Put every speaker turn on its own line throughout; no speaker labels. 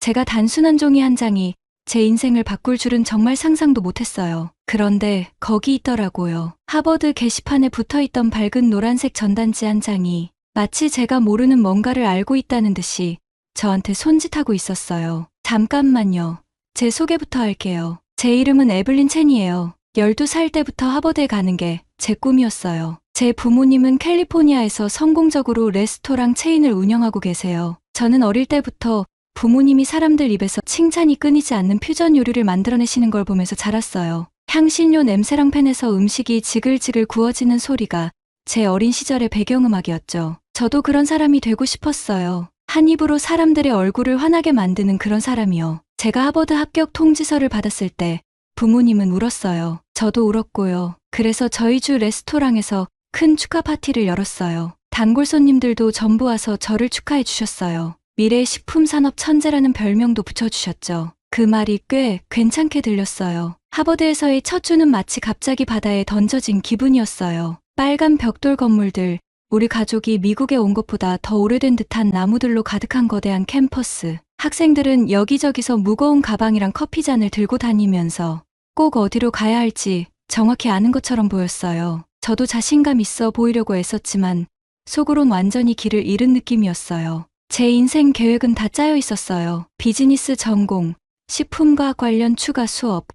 제가 단순한 종이 한 장이 제 인생을 바꿀 줄은 정말 상상도 못했어요. 그런데 거기 있더라고요. 하버드 게시판에 붙어있던 밝은 노란색 전단지 한 장이 마치 제가 모르는 뭔가를 알고 있다는 듯이 저한테 손짓하고 있었어요. 잠깐만요. 제 소개부터 할게요. 제 이름은 에블린 첸이에요. 12살 때부터 하버드에 가는 게 제 꿈이었어요. 제 부모님은 캘리포니아에서 성공적으로 레스토랑 체인을 운영하고 계세요. 저는 어릴 때부터 부모님이 사람들 입에서 칭찬이 끊이지 않는 퓨전 요리를 만들어내시는 걸 보면서 자랐어요. 향신료 냄새랑 팬에서 음식이 지글지글 구워지는 소리가 제 어린 시절의 배경음악이었죠. 저도 그런 사람이 되고 싶었어요. 한 입으로 사람들의 얼굴을 환하게 만드는 그런 사람이요. 제가 하버드 합격 통지서를 받았을 때 부모님은 울었어요. 저도 울었고요. 그래서 저희 주 레스토랑에서 큰 축하 파티를 열었어요. 단골 손님들도 전부 와서 저를 축하해 주셨어요. 미래의 식품산업 천재라는 별명도 붙여주셨죠. 그 말이 꽤 괜찮게 들렸어요. 하버드에서의 첫 주는 마치 갑자기 바다에 던져진 기분이었어요. 빨간 벽돌 건물들, 우리 가족이 미국에 온 것보다 더 오래된 듯한 나무들로 가득한 거대한 캠퍼스. 학생들은 여기저기서 무거운 가방이랑 커피잔을 들고 다니면서 꼭 어디로 가야 할지 정확히 아는 것처럼 보였어요. 저도 자신감 있어 보이려고 애썼지만 속으론 완전히 길을 잃은 느낌이었어요. 제 인생 계획은 다 짜여 있었어요. 비즈니스 전공, 식품과학 관련 추가 수업,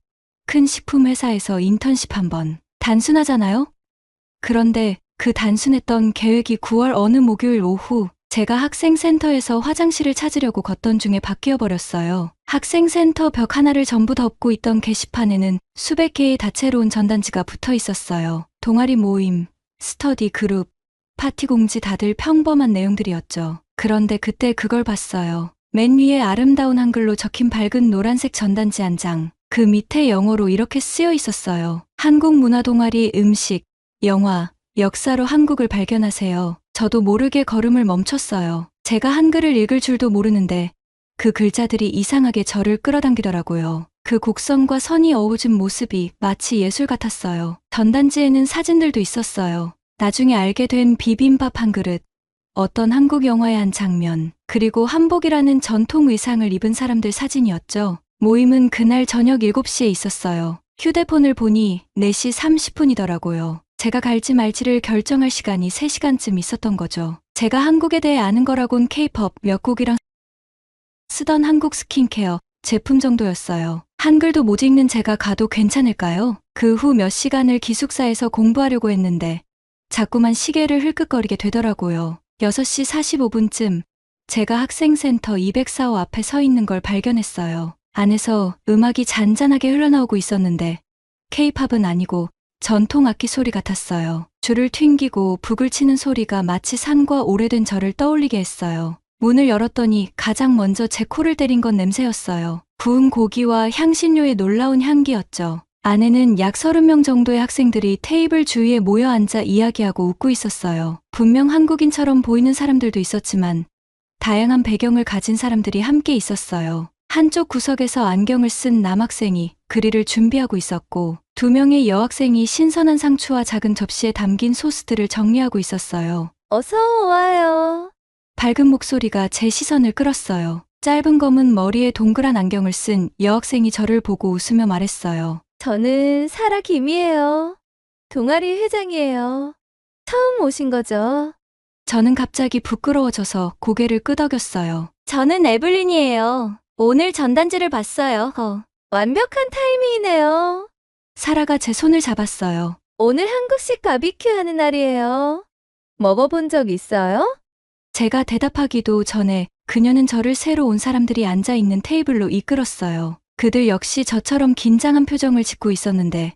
큰 식품회사에서 인턴십 한번. 단순하잖아요? 그런데 그 단순했던 계획이 9월 어느 목요일 오후 제가 학생센터에서 화장실을 찾으려고 걷던 중에 바뀌어 버렸어요. 학생센터 벽 하나를 전부 덮고 있던 게시판에는 수백 개의 다채로운 전단지가 붙어 있었어요. 동아리 모임, 스터디 그룹, 파티 공지 다들 평범한 내용들이었죠. 그런데 그때 그걸 봤어요. 맨 위에 아름다운 한글로 적힌 밝은 노란색 전단지 한 장. 그 밑에 영어로 이렇게 쓰여 있었어요. 한국 문화 동아리 음식, 영화, 역사로 한국을 발견하세요. 저도 모르게 걸음을 멈췄어요. 제가 한글을 읽을 줄도 모르는데 그 글자들이 이상하게 저를 끌어당기더라고요. 그 곡선과 선이 어우진 모습이 마치 예술 같았어요. 전단지에는 사진들도 있었어요. 나중에 알게 된 비빔밥 한 그릇, 어떤 한국 영화의 한 장면, 그리고 한복이라는 전통 의상을 입은 사람들 사진이었죠. 모임은 그날 저녁 7시에 있었어요. 휴대폰을 보니 4시 30분이더라고요. 제가 갈지 말지를 결정할 시간이 3시간쯤 있었던 거죠. 제가 한국에 대해 아는 거라곤 K-pop 몇 곡이랑 쓰던 한국 스킨케어 제품 정도였어요. 한글도 못 읽는 제가 가도 괜찮을까요? 그 후 몇 시간을 기숙사에서 공부하려고 했는데 자꾸만 시계를 흘끗거리게 되더라고요. 6시 45분쯤 제가 학생센터 204호 앞에 서 있는 걸 발견했어요. 안에서 음악이 잔잔하게 흘러나오고 있었는데 K-팝은 아니고 전통 악기 소리 같았어요. 줄을 튕기고 북을 치는 소리가 마치 산과 오래된 저를 떠올리게 했어요. 문을 열었더니 가장 먼저 제 코를 때린 건 냄새였어요. 구운 고기와 향신료의 놀라운 향기였죠. 안에는 약 30명 정도의 학생들이 테이블 주위에 모여 앉아 이야기하고 웃고 있었어요. 분명 한국인처럼 보이는 사람들도 있었지만 다양한 배경을 가진 사람들이 함께 있었어요. 한쪽 구석에서 안경을 쓴 남학생이 그릴을 준비하고 있었고 2명의 여학생이 신선한 상추와 작은 접시에 담긴 소스들을 정리하고 있었어요.
어서 와요.
밝은 목소리가 제 시선을 끌었어요. 짧은 검은 머리에 동그란 안경을 쓴 여학생이 저를 보고 웃으며 말했어요.
저는 사라 김이에요. 동아리 회장이에요. 처음 오신 거죠?
저는 갑자기 부끄러워져서 고개를 끄덕였어요.
저는 에블린이에요. 오늘 전단지를 봤어요. 완벽한 타이밍이네요.
사라가 제 손을 잡았어요.
오늘 한국식 바비큐 하는 날이에요. 먹어본 적 있어요?
제가 대답하기도 전에 그녀는 저를 새로 온 사람들이 앉아있는 테이블로 이끌었어요. 그들 역시 저처럼 긴장한 표정을 짓고 있었는데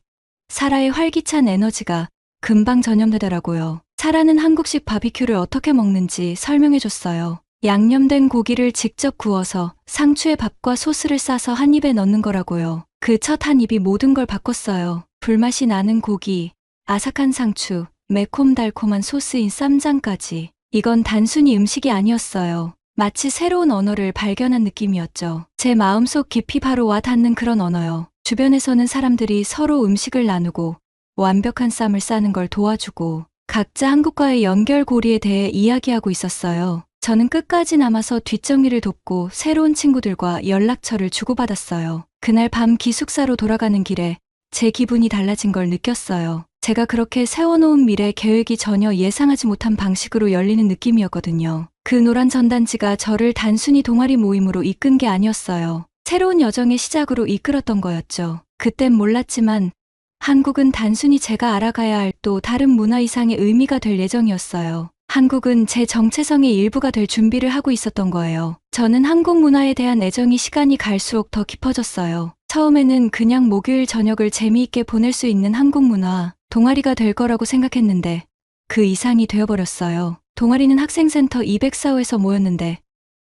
사라의 활기찬 에너지가 금방 전염되더라고요. 사라는 한국식 바비큐를 어떻게 먹는지 설명해줬어요. 양념된 고기를 직접 구워서 상추에 밥과 소스를 싸서 한 입에 넣는 거라고요. 그 첫 한 입이 모든 걸 바꿨어요. 불맛이 나는 고기, 아삭한 상추, 매콤달콤한 소스인 쌈장까지. 이건 단순히 음식이 아니었어요. 마치 새로운 언어를 발견한 느낌이었죠. 제 마음속 깊이 바로 와 닿는 그런 언어요. 주변에서는 사람들이 서로 음식을 나누고 완벽한 쌈을 싸는 걸 도와주고 각자 한국과의 연결고리에 대해 이야기하고 있었어요. 저는 끝까지 남아서 뒷정리를 돕고 새로운 친구들과 연락처를 주고받았어요. 그날 밤 기숙사로 돌아가는 길에 제 기분이 달라진 걸 느꼈어요. 제가 그렇게 세워놓은 미래 계획이 전혀 예상하지 못한 방식으로 열리는 느낌이었거든요. 그 노란 전단지가 저를 단순히 동아리 모임으로 이끈 게 아니었어요. 새로운 여정의 시작으로 이끌었던 거였죠. 그땐 몰랐지만 한국은 단순히 제가 알아가야 할 또 다른 문화 이상의 의미가 될 예정이었어요. 한국은 제 정체성의 일부가 될 준비를 하고 있었던 거예요. 저는 한국 문화에 대한 애정이 시간이 갈수록 더 깊어졌어요. 처음에는 그냥 목요일 저녁을 재미있게 보낼 수 있는 한국 문화 동아리가 될 거라고 생각했는데 그 이상이 되어버렸어요. 동아리는 학생센터 204호에서 모였는데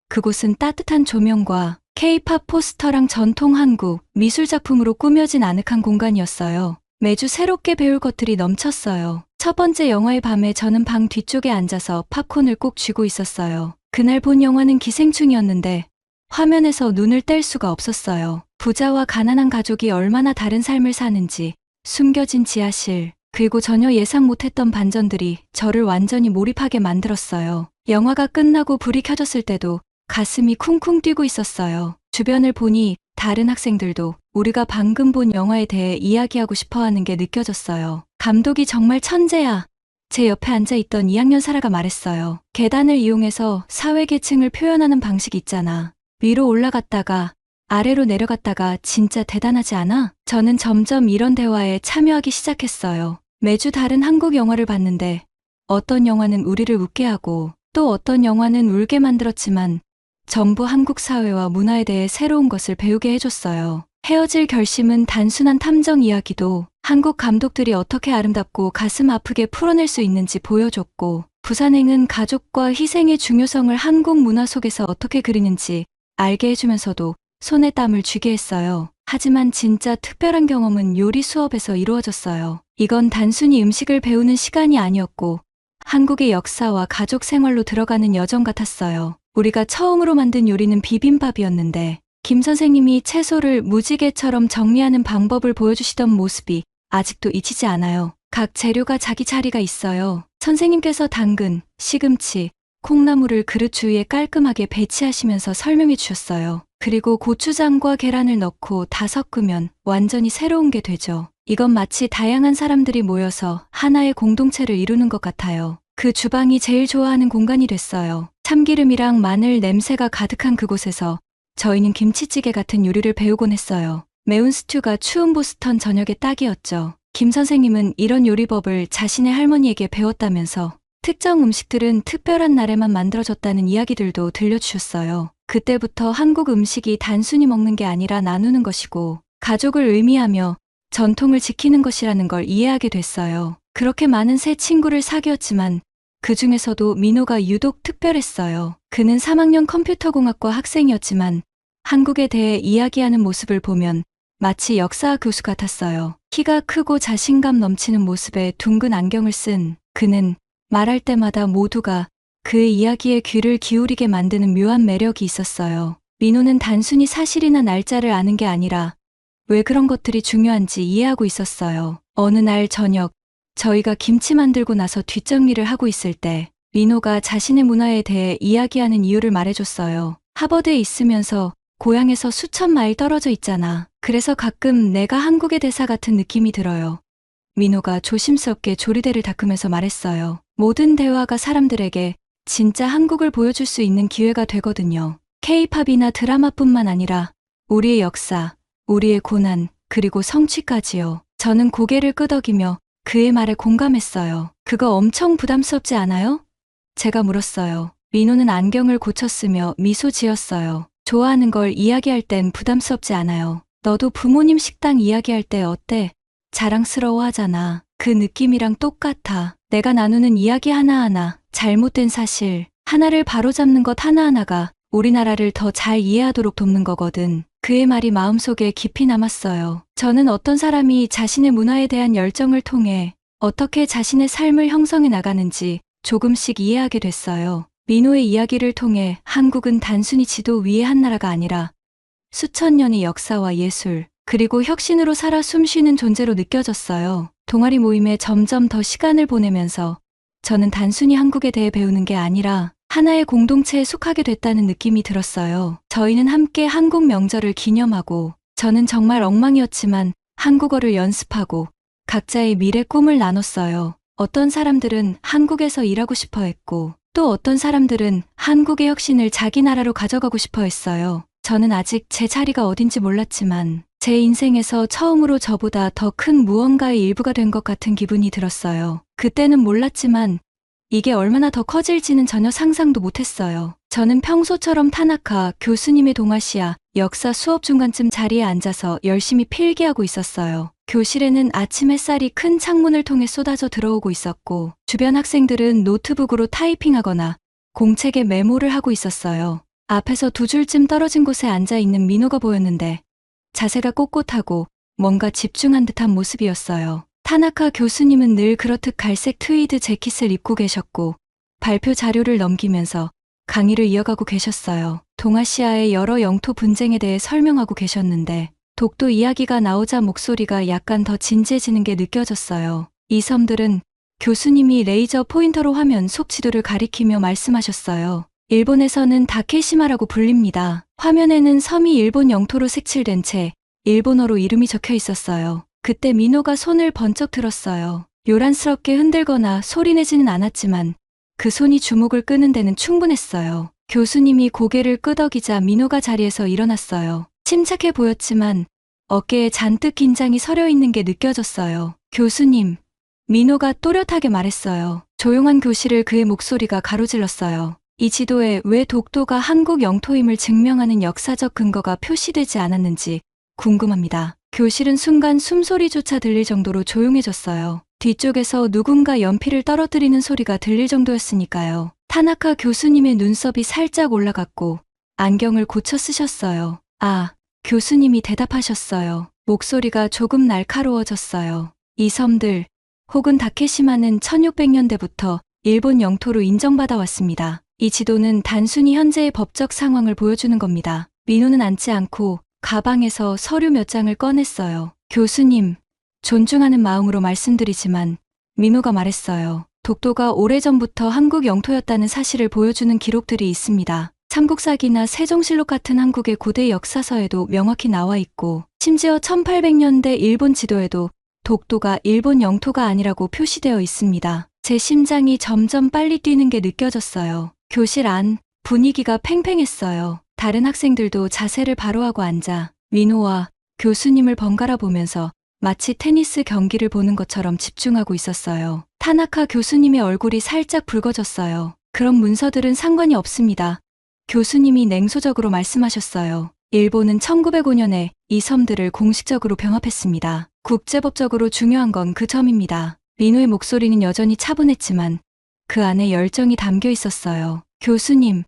그곳은 따뜻한 조명과 K-팝 포스터랑 전통 한국 미술작품으로 꾸며진 아늑한 공간이었어요. 매주 새롭게 배울 것들이 넘쳤어요. 첫 번째 영화의 밤에 저는 방 뒤쪽에 앉아서 팝콘을 꼭 쥐고 있었어요. 그날 본 영화는 기생충이었는데 화면에서 눈을 뗄 수가 없었어요. 부자와 가난한 가족이 얼마나 다른 삶을 사는지, 숨겨진 지하실, 그리고 전혀 예상 못했던 반전들이 저를 완전히 몰입하게 만들었어요. 영화가 끝나고 불이 켜졌을 때도 가슴이 쿵쿵 뛰고 있었어요. 주변을 보니 다른 학생들도 우리가 방금 본 영화에 대해 이야기하고 싶어하는 게 느껴졌어요. 감독이 정말 천재야. 제 옆에 앉아있던 2학년 사라가 말했어요. 계단을 이용해서 사회계층을 표현하는 방식 있잖아. 위로 올라갔다가 아래로 내려갔다가 진짜 대단하지 않아? 저는 점점 이런 대화에 참여하기 시작했어요. 매주 다른 한국 영화를 봤는데 어떤 영화는 우리를 웃게 하고 또 어떤 영화는 울게 만들었지만 전부 한국 사회와 문화에 대해 새로운 것을 배우게 해줬어요. 헤어질 결심은 단순한 탐정 이야기도 한국 감독들이 어떻게 아름답고 가슴 아프게 풀어낼 수 있는지 보여줬고, 부산행은 가족과 희생의 중요성을 한국 문화 속에서 어떻게 그리는지 알게 해주면서도 손에 땀을 쥐게 했어요. 하지만 진짜 특별한 경험은 요리 수업에서 이루어졌어요. 이건 단순히 음식을 배우는 시간이 아니었고 한국의 역사와 가족 생활로 들어가는 여정 같았어요. 우리가 처음으로 만든 요리는 비빔밥이었는데 김 선생님이 채소를 무지개처럼 정리하는 방법을 보여주시던 모습이 아직도 잊히지 않아요. 각 재료가 자기 자리가 있어요. 선생님께서 당근, 시금치, 콩나물을 그릇 주위에 깔끔하게 배치하시면서 설명해 주셨어요. 그리고 고추장과 계란을 넣고 다 섞으면 완전히 새로운 게 되죠. 이건 마치 다양한 사람들이 모여서 하나의 공동체를 이루는 것 같아요. 그 주방이 제일 좋아하는 공간이 됐어요. 참기름이랑 마늘 냄새가 가득한 그곳에서 저희는 김치찌개 같은 요리를 배우곤 했어요. 매운 스튜가 추운 보스턴 저녁의 딱이었죠. 김 선생님은 이런 요리법을 자신의 할머니에게 배웠다면서 특정 음식들은 특별한 날에만 만들어졌다는 이야기들도 들려주셨어요. 그때부터 한국 음식이 단순히 먹는 게 아니라 나누는 것이고 가족을 의미하며 전통을 지키는 것이라는 걸 이해하게 됐어요. 그렇게 많은 새 친구를 사귀었지만 그 중에서도 민호가 유독 특별했어요. 그는 3학년 컴퓨터공학과 학생이었지만 한국에 대해 이야기하는 모습을 보면 마치 역사 교수 같았어요. 키가 크고 자신감 넘치는 모습에 둥근 안경을 쓴 그는 말할 때마다 모두가 그의 이야기에 귀를 기울이게 만드는 묘한 매력이 있었어요. 민호는 단순히 사실이나 날짜를 아는 게 아니라 왜 그런 것들이 중요한지 이해하고 있었어요. 어느 날 저녁, 저희가 김치 만들고 나서 뒷정리를 하고 있을 때 민호가 자신의 문화에 대해 이야기하는 이유를 말해줬어요. 하버드에 있으면서 고향에서 수천 마일 떨어져 있잖아. 그래서 가끔 내가 한국의 대사 같은 느낌이 들어요. 민호가 조심스럽게 조리대를 닦으면서 말했어요. 모든 대화가 사람들에게 진짜 한국을 보여줄 수 있는 기회가 되거든요. K-팝이나 드라마뿐만 아니라 우리의 역사, 우리의 고난, 그리고 성취까지요. 저는 고개를 끄덕이며 그의 말에 공감했어요. 그거 엄청 부담스럽지 않아요? 제가 물었어요. 민호는 안경을 고쳤으며 미소 지었어요. 좋아하는 걸 이야기할 땐 부담스럽지 않아요. 너도 부모님 식당 이야기할 때 어때? 자랑스러워 하잖아. 그 느낌이랑 똑같아. 내가 나누는 이야기 하나하나, 잘못된 사실, 하나를 바로잡는 것 하나하나가 우리나라를 더 잘 이해하도록 돕는 거거든. 그의 말이 마음속에 깊이 남았어요. 저는 어떤 사람이 자신의 문화에 대한 열정을 통해 어떻게 자신의 삶을 형성해 나가는지 조금씩 이해하게 됐어요. 민호의 이야기를 통해 한국은 단순히 지도 위의 한 나라가 아니라 수천 년의 역사와 예술, 그리고 혁신으로 살아 숨쉬는 존재로 느껴졌어요. 동아리 모임에 점점 더 시간을 보내면서 저는 단순히 한국에 대해 배우는 게 아니라 하나의 공동체에 속하게 됐다는 느낌이 들었어요. 저희는 함께 한국 명절을 기념하고, 저는 정말 엉망이었지만 한국어를 연습하고 각자의 미래 꿈을 나눴어요. 어떤 사람들은 한국에서 일하고 싶어 했고, 또 어떤 사람들은 한국의 혁신을 자기 나라로 가져가고 싶어 했어요. 저는 아직 제 자리가 어딘지 몰랐지만 제 인생에서 처음으로 저보다 더 큰 무언가의 일부가 된 것 같은 기분이 들었어요. 그때는 몰랐지만 이게 얼마나 더 커질지는 전혀 상상도 못했어요. 저는 평소처럼 타나카 교수님의 동아시아 역사 수업 중간쯤 자리에 앉아서 열심히 필기하고 있었어요. 교실에는 아침 햇살이 큰 창문을 통해 쏟아져 들어오고 있었고, 주변 학생들은 노트북으로 타이핑하거나 공책에 메모를 하고 있었어요. 앞에서 두 줄쯤 떨어진 곳에 앉아 있는 민호가 보였는데 자세가 꼿꼿하고 뭔가 집중한 듯한 모습이었어요. 타나카 교수님은 늘 그렇듯 갈색 트위드 재킷을 입고 계셨고 발표 자료를 넘기면서 강의를 이어가고 계셨어요. 동아시아의 여러 영토 분쟁에 대해 설명하고 계셨는데 독도 이야기가 나오자 목소리가 약간 더 진지해지는 게 느껴졌어요. 이 섬들은 교수님이 레이저 포인터로 화면 속 지도를 가리키며 말씀하셨어요. 일본에서는 다케시마라고 불립니다. 화면에는 섬이 일본 영토로 색칠된 채 일본어로 이름이 적혀 있었어요. 그때 민호가 손을 번쩍 들었어요. 요란스럽게 흔들거나 소리내지는 않았지만 그 손이 주목을 끄는 데는 충분했어요. 교수님이 고개를 끄덕이자 민호가 자리에서 일어났어요. 침착해 보였지만 어깨에 잔뜩 긴장이 서려 있는 게 느껴졌어요. 교수님, 민호가 또렷하게 말했어요. 조용한 교실을 그의 목소리가 가로질렀어요. 이 지도에 왜 독도가 한국 영토임을 증명하는 역사적 근거가 표시되지 않았는지 궁금합니다. 교실은 순간 숨소리조차 들릴 정도로 조용해졌어요. 뒤쪽에서 누군가 연필을 떨어뜨리는 소리가 들릴 정도였으니까요. 타나카 교수님의 눈썹이 살짝 올라갔고 안경을 고쳐 쓰셨어요. 아, 교수님이 대답하셨어요. 목소리가 조금 날카로워졌어요. 이 섬들, 혹은 다케시마는 1600년대부터 일본 영토로 인정받아 왔습니다. 이 지도는 단순히 현재의 법적 상황을 보여주는 겁니다. 민호는 앉지 않고 가방에서 서류 몇 장을 꺼냈어요. 교수님, 존중하는 마음으로 말씀드리지만 민호가 말했어요. 독도가 오래전부터 한국 영토였다는 사실을 보여주는 기록들이 있습니다. 삼국사기나 세종실록 같은 한국의 고대 역사서에도 명확히 나와 있고, 심지어 1800년대 일본 지도에도 독도가 일본 영토가 아니라고 표시되어 있습니다. 제 심장이 점점 빨리 뛰는 게 느껴졌어요. 교실 안 분위기가 팽팽했어요. 다른 학생들도 자세를 바로 하고 앉아 민호와 교수님을 번갈아 보면서 마치 테니스 경기를 보는 것처럼 집중하고 있었어요. 타나카 교수님의 얼굴이 살짝 붉어졌어요. 그런 문서들은 상관이 없습니다. 교수님이 냉소적으로 말씀하셨어요. 일본은 1905년에 이 섬들을 공식적으로 병합했습니다. 국제법적으로 중요한 건 그 점입니다. 민호의 목소리는 여전히 차분했지만 그 안에 열정이 담겨 있었어요. 교수님,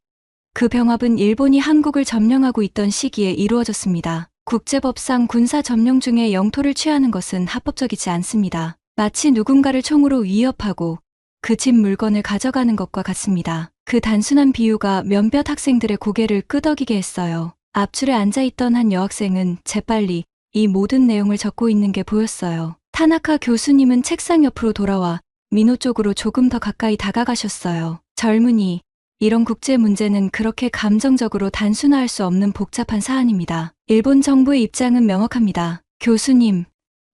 그 병합은 일본이 한국을 점령하고 있던 시기에 이루어졌습니다. 국제법상 군사 점령 중에 영토를 취하는 것은 합법적이지 않습니다. 마치 누군가를 총으로 위협하고 그 집 물건을 가져가는 것과 같습니다. 그 단순한 비유가 몇몇 학생들의 고개를 끄덕이게 했어요. 앞줄에 앉아있던 한 여학생은 재빨리 이 모든 내용을 적고 있는 게 보였어요. 타나카 교수님은 책상 옆으로 돌아와 민호 쪽으로 조금 더 가까이 다가가셨어요. 젊은이, 이런 국제 문제는 그렇게 감정적으로 단순화할 수 없는 복잡한 사안입니다. 일본 정부의 입장은 명확합니다. 교수님,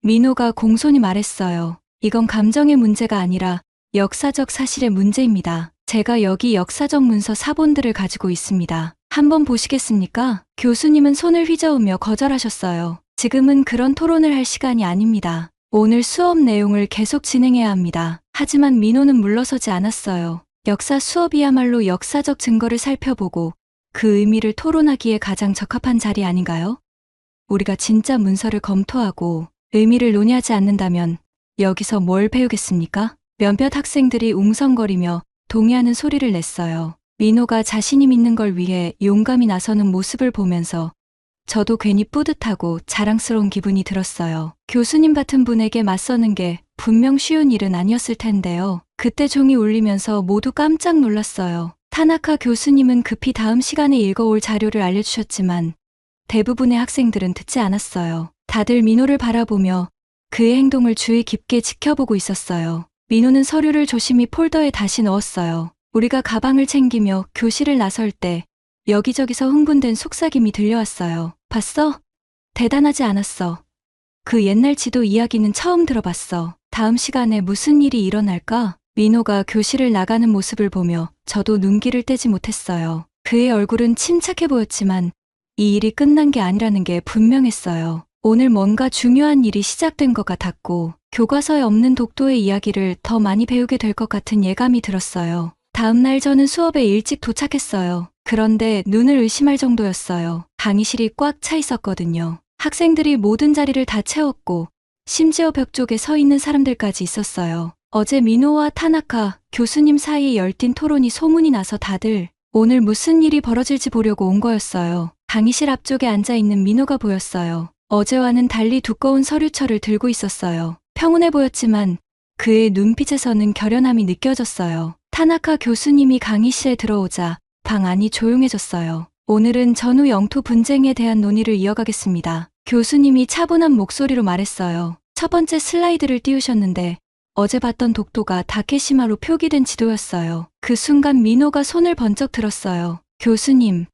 민호가 공손히 말했어요. 이건 감정의 문제가 아니라 역사적 사실의 문제입니다. 제가 여기 역사적 문서 사본들을 가지고 있습니다. 한번 보시겠습니까? 교수님은 손을 휘저으며 거절하셨어요. 지금은 그런 토론을 할 시간이 아닙니다. 오늘 수업 내용을 계속 진행해야 합니다. 하지만 민호는 물러서지 않았어요. 역사 수업이야말로 역사적 증거를 살펴보고 그 의미를 토론하기에 가장 적합한 자리 아닌가요? 우리가 진짜 문서를 검토하고 의미를 논의하지 않는다면 여기서 뭘 배우겠습니까? 몇몇 학생들이 웅성거리며 동의하는 소리를 냈어요. 민호가 자신이 믿는 걸 위해 용감히 나서는 모습을 보면서 저도 괜히 뿌듯하고 자랑스러운 기분이 들었어요. 교수님 같은 분에게 맞서는 게 분명 쉬운 일은 아니었을 텐데요. 그때 종이 울리면서 모두 깜짝 놀랐어요. 타나카 교수님은 급히 다음 시간에 읽어올 자료를 알려주셨지만 대부분의 학생들은 듣지 않았어요. 다들 민호를 바라보며 그의 행동을 주의 깊게 지켜보고 있었어요. 민호는 서류를 조심히 폴더에 다시 넣었어요. 우리가 가방을 챙기며 교실을 나설 때 여기저기서 흥분된 속삭임이 들려왔어요. 봤어? 대단하지 않았어. 그 옛날 지도 이야기는 처음 들어봤어. 다음 시간에 무슨 일이 일어날까? 민호가 교실을 나가는 모습을 보며 저도 눈길을 떼지 못했어요. 그의 얼굴은 침착해 보였지만 이 일이 끝난 게 아니라는 게 분명했어요. 오늘 뭔가 중요한 일이 시작된 것 같았고 교과서에 없는 독도의 이야기를 더 많이 배우게 될 것 같은 예감이 들었어요. 다음 날 저는 수업에 일찍 도착했어요. 그런데 눈을 의심할 정도였어요. 강의실이 꽉 차 있었거든요. 학생들이 모든 자리를 다 채웠고 심지어 벽 쪽에 서 있는 사람들까지 있었어요. 어제 민호와 타나카 교수님 사이에 열띤 토론이 소문이 나서 다들 오늘 무슨 일이 벌어질지 보려고 온 거였어요. 강의실 앞쪽에 앉아있는 민호가 보였어요. 어제와는 달리 두꺼운 서류철을 들고 있었어요. 평온해 보였지만 그의 눈빛에서는 결연함이 느껴졌어요. 타나카 교수님이 강의실에 들어오자 방 안이 조용해졌어요. 오늘은 전후 영토 분쟁에 대한 논의를 이어가겠습니다. 교수님이 차분한 목소리로 말했어요. 첫 번째 슬라이드를 띄우셨는데 어제 봤던 독도가 다케시마로 표기된 지도였어요. 그 순간 민호가 손을 번쩍 들었어요. 교수님,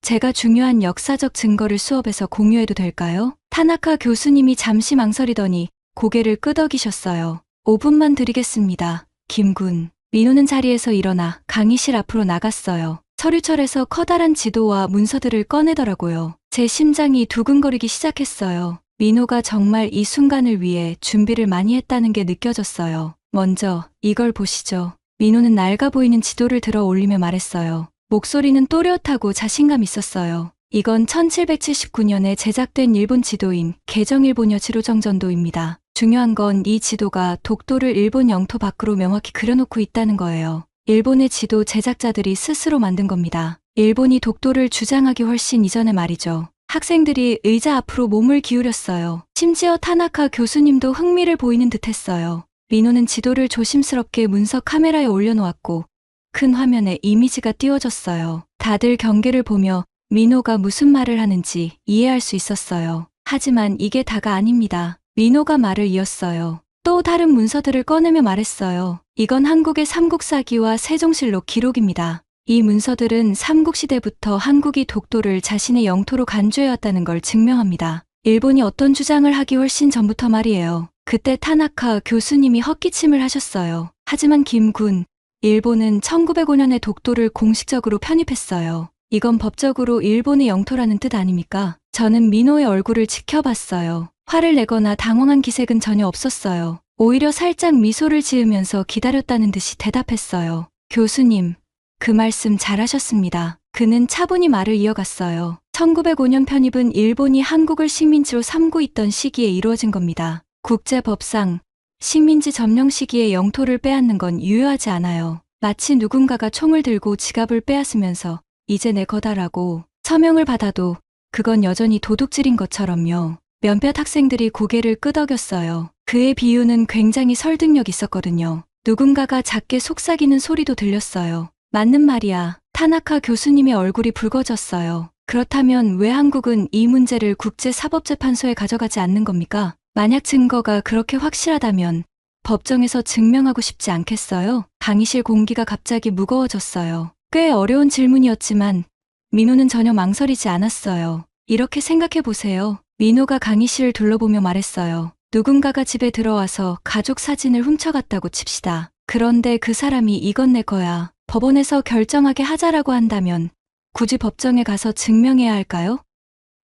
제가 중요한 역사적 증거를 수업에서 공유해도 될까요? 타나카 교수님이 잠시 망설이더니 고개를 끄덕이셨어요. 5분만 드리겠습니다. 김군. 민호는 자리에서 일어나 강의실 앞으로 나갔어요. 서류철에서 커다란 지도와 문서들을 꺼내더라고요. 제 심장이 두근거리기 시작했어요. 민호가 정말 이 순간을 위해 준비를 많이 했다는 게 느껴졌어요. 먼저 이걸 보시죠. 민호는 낡아 보이는 지도를 들어 올리며 말했어요. 목소리는 또렷하고 자신감 있었어요. 이건 1779년에 제작된 일본 지도인 개정일본여 지로정전도입니다. 중요한 건 이 지도가 독도를 일본 영토 밖으로 명확히 그려놓고 있다는 거예요. 일본의 지도 제작자들이 스스로 만든 겁니다. 일본이 독도를 주장하기 훨씬 이전의 말이죠. 학생들이 의자 앞으로 몸을 기울였어요. 심지어 타나카 교수님도 흥미를 보이는 듯했어요. 민호는 지도를 조심스럽게 문서 카메라에 올려놓았고 큰 화면에 이미지가 띄워졌어요. 다들 경계를 보며 민호가 무슨 말을 하는지 이해할 수 있었어요. 하지만 이게 다가 아닙니다. 민호가 말을 이었어요. 또 다른 문서들을 꺼내며 말했어요. 이건 한국의 삼국사기와 세종실록 기록입니다. 이 문서들은 삼국시대부터 한국이 독도를 자신의 영토로 간주해왔다는 걸 증명합니다. 일본이 어떤 주장을 하기 훨씬 전부터 말이에요. 그때 타나카 교수님이 헛기침을 하셨어요. 하지만 김군, 일본은 1905년에 독도를 공식적으로 편입했어요. 이건 법적으로 일본의 영토라는 뜻 아닙니까? 저는 민호의 얼굴을 지켜봤어요. 화를 내거나 당황한 기색은 전혀 없었어요. 오히려 살짝 미소를 지으면서 기다렸다는 듯이 대답했어요. 교수님, 그 말씀 잘하셨습니다. 그는 차분히 말을 이어갔어요. 1905년 편입은 일본이 한국을 식민지로 삼고 있던 시기에 이루어진 겁니다. 국제법상 식민지 점령 시기에 영토를 빼앗는 건 유효하지 않아요. 마치 누군가가 총을 들고 지갑을 빼앗으면서 이제 내 거다라고 서명을 받아도 그건 여전히 도둑질인 것처럼요. 몇몇 학생들이 고개를 끄덕였어요. 그의 비유는 굉장히 설득력 있었거든요. 누군가가 작게 속삭이는 소리도 들렸어요. 맞는 말이야. 타나카 교수님의 얼굴이 붉어졌어요. 그렇다면 왜 한국은 이 문제를 국제사법재판소에 가져가지 않는 겁니까? 만약 증거가 그렇게 확실하다면 법정에서 증명하고 싶지 않겠어요? 강의실 공기가 갑자기 무거워졌어요. 꽤 어려운 질문이었지만 민호는 전혀 망설이지 않았어요. 이렇게 생각해 보세요. 민호가 강의실을 둘러보며 말했어요. 누군가가 집에 들어와서 가족 사진을 훔쳐갔다고 칩시다. 그런데 그 사람이 이건 내 거야. 법원에서 결정하게 하자라고 한다면 굳이 법정에 가서 증명해야 할까요?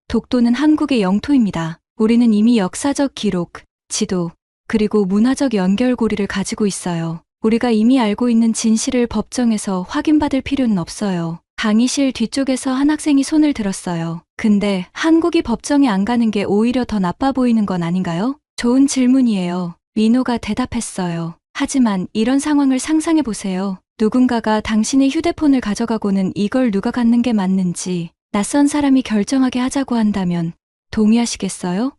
독도는 한국의 영토입니다. 우리는 이미 역사적 기록, 지도, 그리고 문화적 연결고리를 가지고 있어요. 우리가 이미 알고 있는 진실을 법정에서 확인받을 필요는 없어요. 강의실 뒤쪽에서 한 학생이 손을 들었어요. 근데 한국이 법정에 안 가는 게 오히려 더 나빠 보이는 건 아닌가요? 좋은 질문이에요. 민호가 대답했어요. 하지만 이런 상황을 상상해 보세요. 누군가가 당신의 휴대폰을 가져가고는 이걸 누가 갖는 게 맞는지 낯선 사람이 결정하게 하자고 한다면 동의하시겠어요?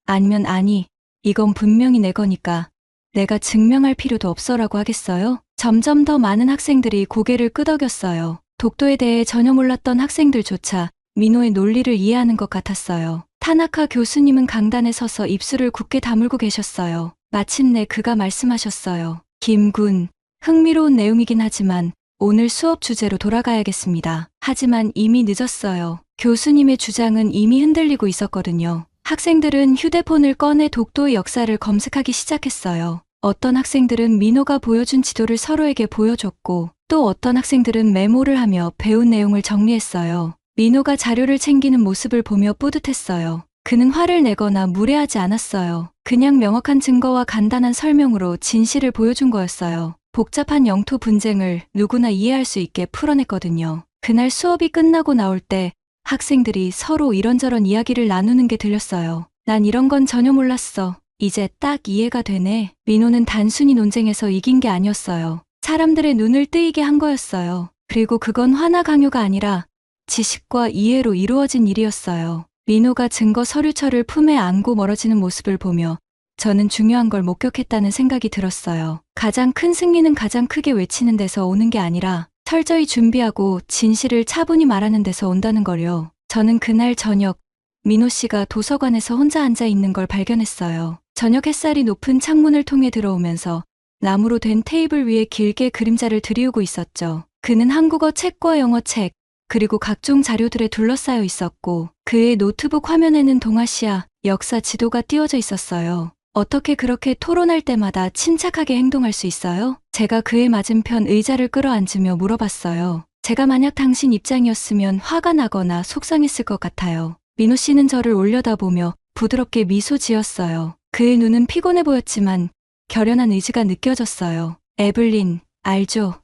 아니면 아니, 이건 분명히 내 거니까 내가 증명할 필요도 없어라고 하겠어요? 점점 더 많은 학생들이 고개를 끄덕였어요. 독도에 대해 전혀 몰랐던 학생들조차 민호의 논리를 이해하는 것 같았어요. 타나카 교수님은 강단에 서서 입술을 굳게 다물고 계셨어요. 마침내 그가 말씀하셨어요. 김군, 흥미로운 내용이긴 하지만 오늘 수업 주제로 돌아가야겠습니다. 하지만 이미 늦었어요. 교수님의 주장은 이미 흔들리고 있었거든요. 학생들은 휴대폰을 꺼내 독도의 역사를 검색하기 시작했어요. 어떤 학생들은 민호가 보여준 지도를 서로에게 보여줬고, 또 어떤 학생들은 메모를 하며 배운 내용을 정리했어요. 민호가 자료를 챙기는 모습을 보며 뿌듯했어요. 그는 화를 내거나 무례하지 않았어요. 그냥 명확한 증거와 간단한 설명으로 진실을 보여준 거였어요. 복잡한 영토 분쟁을 누구나 이해할 수 있게 풀어냈거든요. 그날 수업이 끝나고 나올 때 학생들이 서로 이런저런 이야기를 나누는 게 들렸어요. 난 이런 건 전혀 몰랐어. 이제 딱 이해가 되네. 민호는 단순히 논쟁에서 이긴 게 아니었어요. 사람들의 눈을 뜨이게 한 거였어요. 그리고 그건 화나 강요가 아니라 지식과 이해로 이루어진 일이었어요. 민호가 증거 서류철을 품에 안고 멀어지는 모습을 보며 저는 중요한 걸 목격했다는 생각이 들었어요. 가장 큰 승리는 가장 크게 외치는 데서 오는 게 아니라 철저히 준비하고 진실을 차분히 말하는 데서 온다는 걸요. 저는 그날 저녁 민호 씨가 도서관에서 혼자 앉아 있는 걸 발견했어요. 저녁 햇살이 높은 창문을 통해 들어오면서 나무로 된 테이블 위에 길게 그림자를 들이우고 있었죠. 그는 한국어 책과 영어 책, 그리고 각종 자료들에 둘러싸여 있었고 그의 노트북 화면에는 동아시아 역사 지도가 띄워져 있었어요. 어떻게 그렇게 토론할 때마다 침착하게 행동할 수 있어요? 제가 그의 맞은편 의자를 끌어앉으며 물어봤어요. 제가 만약 당신 입장이었으면 화가 나거나 속상했을 것 같아요. 민호 씨는 저를 올려다보며 부드럽게 미소 지었어요. 그의 눈은 피곤해 보였지만 결연한 의지가 느껴졌어요. 에블린, 알죠?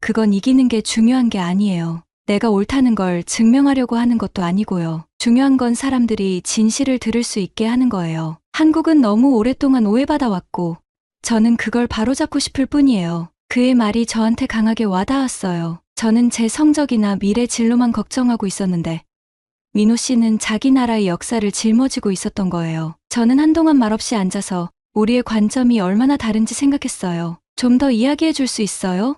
그건 이기는 게 중요한 게 아니에요. 내가 옳다는 걸 증명하려고 하는 것도 아니고요. 중요한 건 사람들이 진실을 들을 수 있게 하는 거예요. 한국은 너무 오랫동안 오해받아왔고 저는 그걸 바로잡고 싶을 뿐이에요. 그의 말이 저한테 강하게 와닿았어요. 저는 제 성적이나 미래 진로만 걱정하고 있었는데 민호 씨는 자기 나라의 역사를 짊어지고 있었던 거예요. 저는 한동안 말없이 앉아서 우리의 관점이 얼마나 다른지 생각했어요. 좀 더 이야기해 줄 수 있어요?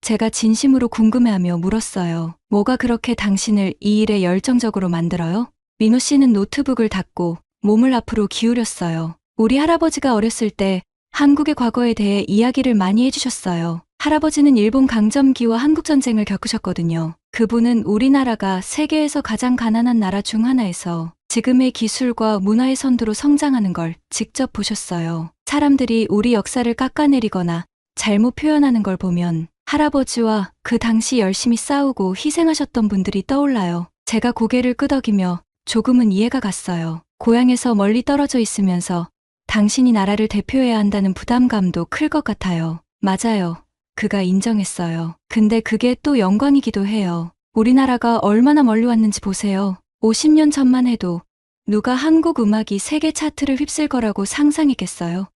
제가 진심으로 궁금해하며 물었어요. 뭐가 그렇게 당신을 이 일에 열정적으로 만들어요? 민호 씨는 노트북을 닫고 몸을 앞으로 기울였어요. 우리 할아버지가 어렸을 때 한국의 과거에 대해 이야기를 많이 해주셨어요. 할아버지는 일본 강점기와 한국전쟁을 겪으셨거든요. 그분은 우리나라가 세계에서 가장 가난한 나라 중 하나에서 지금의 기술과 문화의 선두로 성장하는 걸 직접 보셨어요. 사람들이 우리 역사를 깎아내리거나 잘못 표현하는 걸 보면 할아버지와 그 당시 열심히 싸우고 희생하셨던 분들이 떠올라요. 제가 고개를 끄덕이며 조금은 이해가 갔어요. 고향에서 멀리 떨어져 있으면서 당신이 나라를 대표해야 한다는 부담감도 클 것 같아요. 맞아요. 그가 인정했어요. 근데 그게 또 영광이기도 해요. 우리나라가 얼마나 멀리 왔는지 보세요. 50년 전만 해도 누가 한국 음악이 세계 차트를 휩쓸 거라고 상상했겠어요?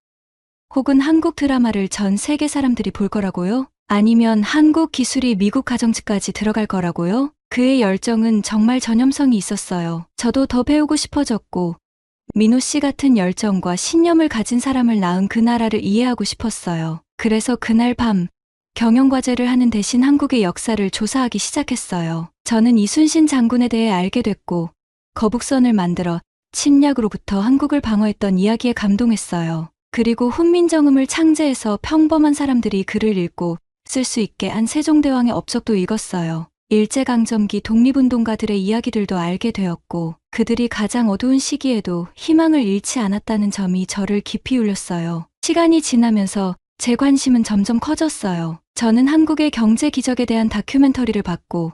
혹은 한국 드라마를 전 세계 사람들이 볼 거라고요? 아니면 한국 기술이 미국 가정집까지 들어갈 거라고요? 그의 열정은 정말 전염성이 있었어요. 저도 더 배우고 싶어졌고 민호 씨 같은 열정과 신념을 가진 사람을 낳은 그 나라를 이해하고 싶었어요. 그래서 그날 밤 경영과제를 하는 대신 한국의 역사를 조사하기 시작했어요. 저는 이순신 장군에 대해 알게 됐고 거북선을 만들어 침략으로부터 한국을 방어했던 이야기에 감동했어요. 그리고 훈민정음을 창제해서 평범한 사람들이 글을 읽고 쓸 수 있게 한 세종대왕의 업적도 읽었어요. 일제강점기 독립운동가들의 이야기들도 알게 되었고 그들이 가장 어두운 시기에도 희망을 잃지 않았다는 점이 저를 깊이 울렸어요. 시간이 지나면서 제 관심은 점점 커졌어요. 저는 한국의 경제 기적에 대한 다큐멘터리를 봤고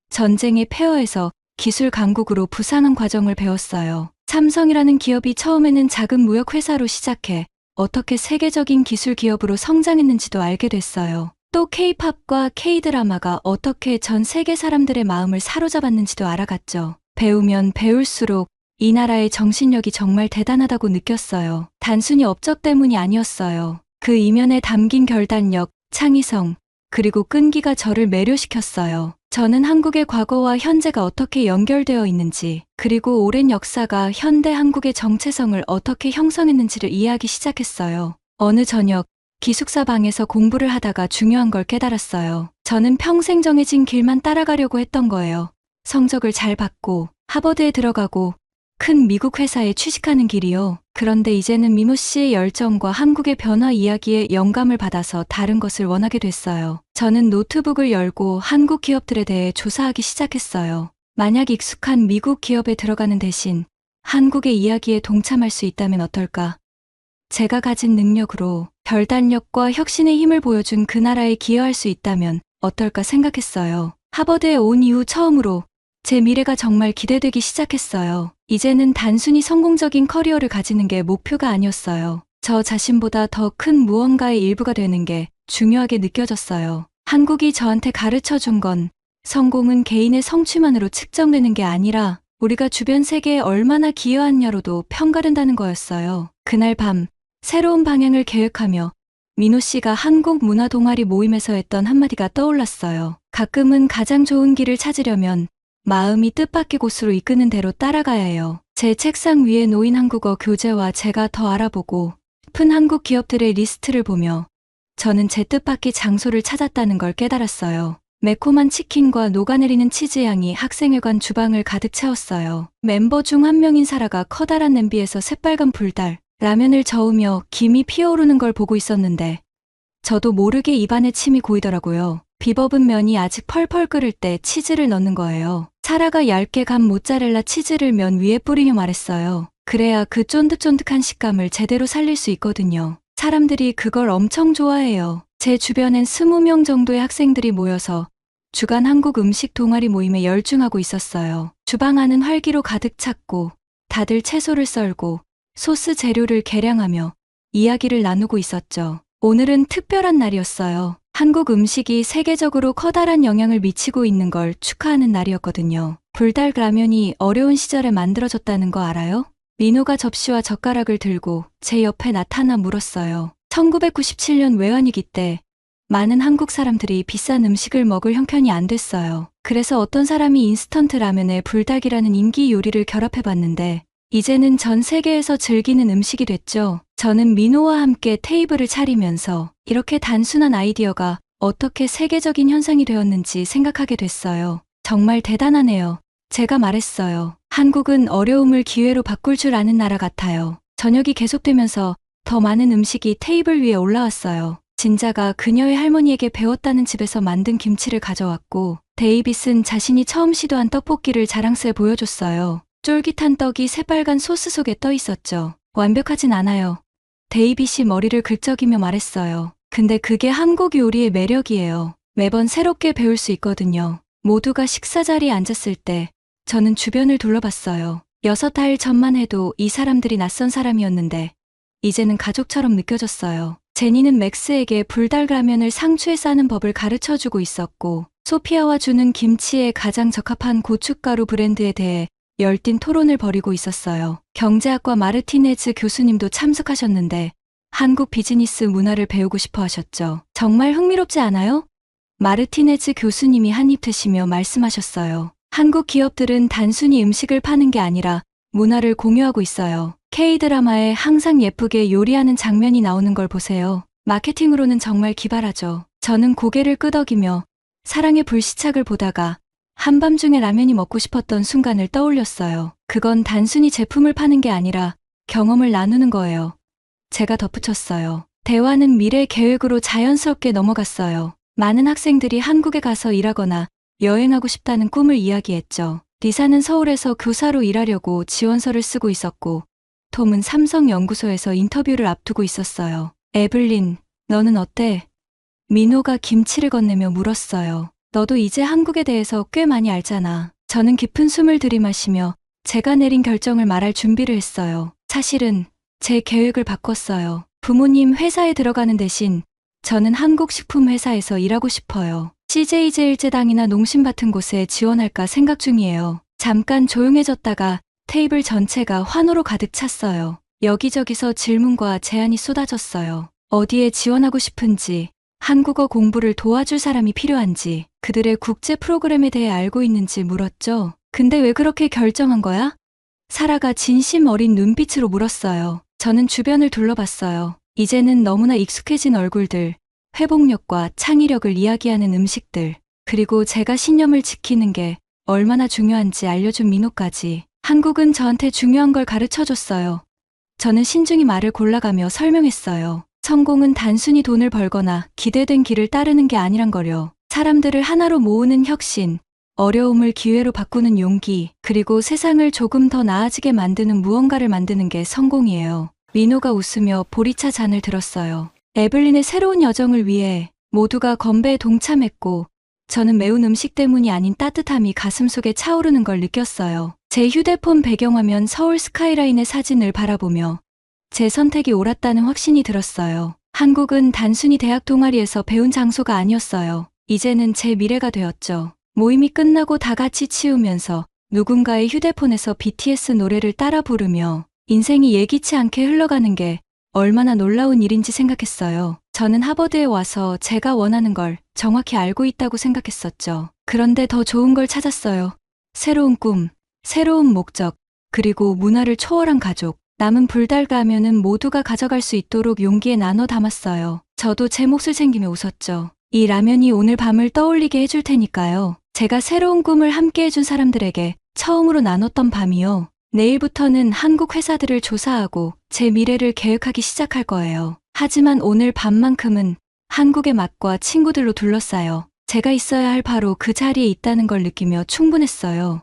전쟁의 폐허에서 기술 강국으로 부상한 과정을 배웠어요. 삼성이라는 기업이 처음에는 작은 무역회사로 시작해 어떻게 세계적인 기술 기업으로 성장했는지도 알게 됐어요. 또 K-팝과 K-드라마가 어떻게 전 세계 사람들의 마음을 사로잡았는지도 알아갔죠. 배우면 배울수록 이 나라의 정신력이 정말 대단하다고 느꼈어요. 단순히 업적 때문이 아니었어요. 그 이면에 담긴 결단력, 창의성, 그리고 끈기가 저를 매료시켰어요. 저는 한국의 과거와 현재가 어떻게 연결되어 있는지, 그리고 오랜 역사가 현대 한국의 정체성을 어떻게 형성했는지를 이해하기 시작했어요. 어느 저녁, 기숙사 방에서 공부를 하다가 중요한 걸 깨달았어요. 저는 평생 정해진 길만 따라가려고 했던 거예요. 성적을 잘 받고, 하버드에 들어가고, 큰 미국 회사에 취직하는 길이요. 그런데 이제는 민호 씨의 열정과 한국의 변화 이야기에 영감을 받아서 다른 것을 원하게 됐어요. 저는 노트북을 열고 한국 기업들에 대해 조사하기 시작했어요. 만약 익숙한 미국 기업에 들어가는 대신 한국의 이야기에 동참할 수 있다면 어떨까? 제가 가진 능력으로 결단력과 혁신의 힘을 보여준 그 나라에 기여할 수 있다면 어떨까 생각했어요. 하버드에 온 이후 처음으로 제 미래가 정말 기대되기 시작했어요. 이제는 단순히 성공적인 커리어를 가지는 게 목표가 아니었어요. 저 자신보다 더 큰 무언가의 일부가 되는 게 중요하게 느껴졌어요. 한국이 저한테 가르쳐 준 건 성공은 개인의 성취만으로 측정되는 게 아니라 우리가 주변 세계에 얼마나 기여했냐로도 평가된다는 거였어요. 그날 밤 새로운 방향을 계획하며 민호 씨가 한국 문화 동아리 모임에서 했던 한마디가 떠올랐어요. 가끔은 가장 좋은 길을 찾으려면 마음이 뜻밖의 곳으로 이끄는 대로 따라가야 해요. 제 책상 위에 놓인 한국어 교재와 제가 더 알아보고 싶은 한국 기업들의 리스트를 보며 저는 제 뜻밖의 장소를 찾았다는 걸 깨달았어요. 매콤한 치킨과 녹아내리는 치즈 향이 학생회관 주방을 가득 채웠어요. 멤버 중 한 명인 사라가 커다란 냄비에서 새빨간 불달 라면을 저으며 김이 피어오르는 걸 보고 있었는데 저도 모르게 입안에 침이 고이더라고요. 비버분 면이 아직 펄펄 끓을 때 치즈를 넣는 거예요. 사라가 얇게 간 모짜렐라 치즈를 면 위에 뿌리며 말했어요. 그래야 그 쫀득쫀득한 식감을 제대로 살릴 수 있거든요. 사람들이 그걸 엄청 좋아해요. 제 주변엔 20명 정도의 학생들이 모여서 주간 한국 음식 동아리 모임에 열중하고 있었어요. 주방 안은 활기로 가득 찼고 다들 채소를 썰고 소스 재료를 계량하며 이야기를 나누고 있었죠. 오늘은 특별한 날이었어요. 한국 음식이 세계적으로 커다란 영향을 미치고 있는 걸 축하하는 날이었거든요. 불닭 라면이 어려운 시절에 만들어졌다는 거 알아요? 민호가 접시와 젓가락을 들고 제 옆에 나타나 물었어요. 1997년 외환위기 때 많은 한국 사람들이 비싼 음식을 먹을 형편이 안 됐어요. 그래서 어떤 사람이 인스턴트 라면에 불닭이라는 인기 요리를 결합해봤는데 이제는 전 세계에서 즐기는 음식이 됐죠. 저는 민호와 함께 테이블을 차리면서 이렇게 단순한 아이디어가 어떻게 세계적인 현상이 되었는지 생각하게 됐어요. 정말 대단하네요. 제가 말했어요. 한국은 어려움을 기회로 바꿀 줄 아는 나라 같아요. 저녁이 계속되면서 더 많은 음식이 테이블 위에 올라왔어요. 진자가 그녀의 할머니에게 배웠다는 집에서 만든 김치를 가져왔고 데이빗은 자신이 처음 시도한 떡볶이를 자랑스레 보여줬어요. 쫄깃한 떡이 새빨간 소스 속에 떠 있었죠. 완벽하진 않아요. 데이빗이 머리를 긁적이며 말했어요. 근데 그게 한국 요리의 매력이에요. 매번 새롭게 배울 수 있거든요. 모두가 식사 자리에 앉았을 때 저는 주변을 둘러봤어요. 6달 전만 해도 이 사람들이 낯선 사람이었는데 이제는 가족처럼 느껴졌어요. 제니는 맥스에게 불닭라면을 상추에 싸는 법을 가르쳐주고 있었고 소피아와 주는 김치에 가장 적합한 고춧가루 브랜드에 대해 열띤 토론을 벌이고 있었어요. 경제학과 마르티네즈 교수님도 참석하셨는데 한국 비즈니스 문화를 배우고 싶어 하셨죠. 정말 흥미롭지 않아요? 마르티네즈 교수님이 한입 드시며 말씀하셨어요. 한국 기업들은 단순히 음식을 파는 게 아니라 문화를 공유하고 있어요. K-드라마에 항상 예쁘게 요리하는 장면이 나오는 걸 보세요. 마케팅으로는 정말 기발하죠. 저는 고개를 끄덕이며 사랑의 불시착을 보다가 한밤중에 라면이 먹고 싶었던 순간을 떠올렸어요. 그건 단순히 제품을 파는 게 아니라 경험을 나누는 거예요. 제가 덧붙였어요. 대화는 미래 계획으로 자연스럽게 넘어갔어요. 많은 학생들이 한국에 가서 일하거나 여행하고 싶다는 꿈을 이야기했죠. 리사는 서울에서 교사로 일하려고 지원서를 쓰고 있었고 톰은 삼성 연구소에서 인터뷰를 앞두고 있었어요. 에블린, 너는 어때? 민호가 김치를 건네며 물었어요. 너도 이제 한국에 대해서 꽤 많이 알잖아. 저는 깊은 숨을 들이마시며 제가 내린 결정을 말할 준비를 했어요. 사실은 제 계획을 바꿨어요. 부모님 회사에 들어가는 대신 저는 한국 식품 회사에서 일하고 싶어요. CJ제일제당이나 농심 같은 곳에 지원할까 생각 중이에요. 잠깐 조용해졌다가 테이블 전체가 환호로 가득 찼어요. 여기저기서 질문과 제안이 쏟아졌어요. 어디에 지원하고 싶은지, 한국어 공부를 도와줄 사람이 필요한지, 그들의 국제 프로그램에 대해 알고 있는지 물었죠. 근데 왜 그렇게 결정한 거야? 사라가 진심 어린 눈빛으로 물었어요. 저는 주변을 둘러봤어요. 이제는 너무나 익숙해진 얼굴들, 회복력과 창의력을 이야기하는 음식들, 그리고 제가 신념을 지키는 게 얼마나 중요한지 알려준 민호까지. 한국은 저한테 중요한 걸 가르쳐 줬어요. 저는 신중히 말을 골라가며 설명했어요. 성공은 단순히 돈을 벌거나 기대된 길을 따르는 게 아니란 거요. 사람들을 하나로 모으는 혁신, 어려움을 기회로 바꾸는 용기, 그리고 세상을 조금 더 나아지게 만드는 무언가를 만드는 게 성공이에요. 리노가 웃으며 보리차 잔을 들었어요. 에블린의 새로운 여정을 위해 모두가 건배에 동참했고, 저는 매운 음식 때문이 아닌 따뜻함이 가슴속에 차오르는 걸 느꼈어요. 제 휴대폰 배경화면 서울 스카이라인의 사진을 바라보며 제 선택이 옳았다는 확신이 들었어요. 한국은 단순히 대학 동아리에서 배운 장소가 아니었어요. 이제는 제 미래가 되었죠. 모임이 끝나고 다 같이 치우면서 누군가의 휴대폰에서 BTS 노래를 따라 부르며 인생이 예기치 않게 흘러가는 게 얼마나 놀라운 일인지 생각했어요. 저는 하버드에 와서 제가 원하는 걸 정확히 알고 있다고 생각했었죠. 그런데 더 좋은 걸 찾았어요. 새로운 꿈, 새로운 목적, 그리고 문화를 초월한 가족. 남은 불달가면은 모두가 가져갈 수 있도록 용기에 나눠 담았어요. 저도 제 몫을 챙기며 웃었죠. 이 라면이 오늘 밤을 떠올리게 해줄 테니까요. 제가 새로운 꿈을 함께 해준 사람들에게 처음으로 나눴던 밤이요. 내일부터는 한국 회사들을 조사하고 제 미래를 계획하기 시작할 거예요. 하지만 오늘 밤만큼은 한국의 맛과 친구들로 둘러싸여 제가 있어야 할 바로 그 자리에 있다는 걸 느끼며 충분했어요.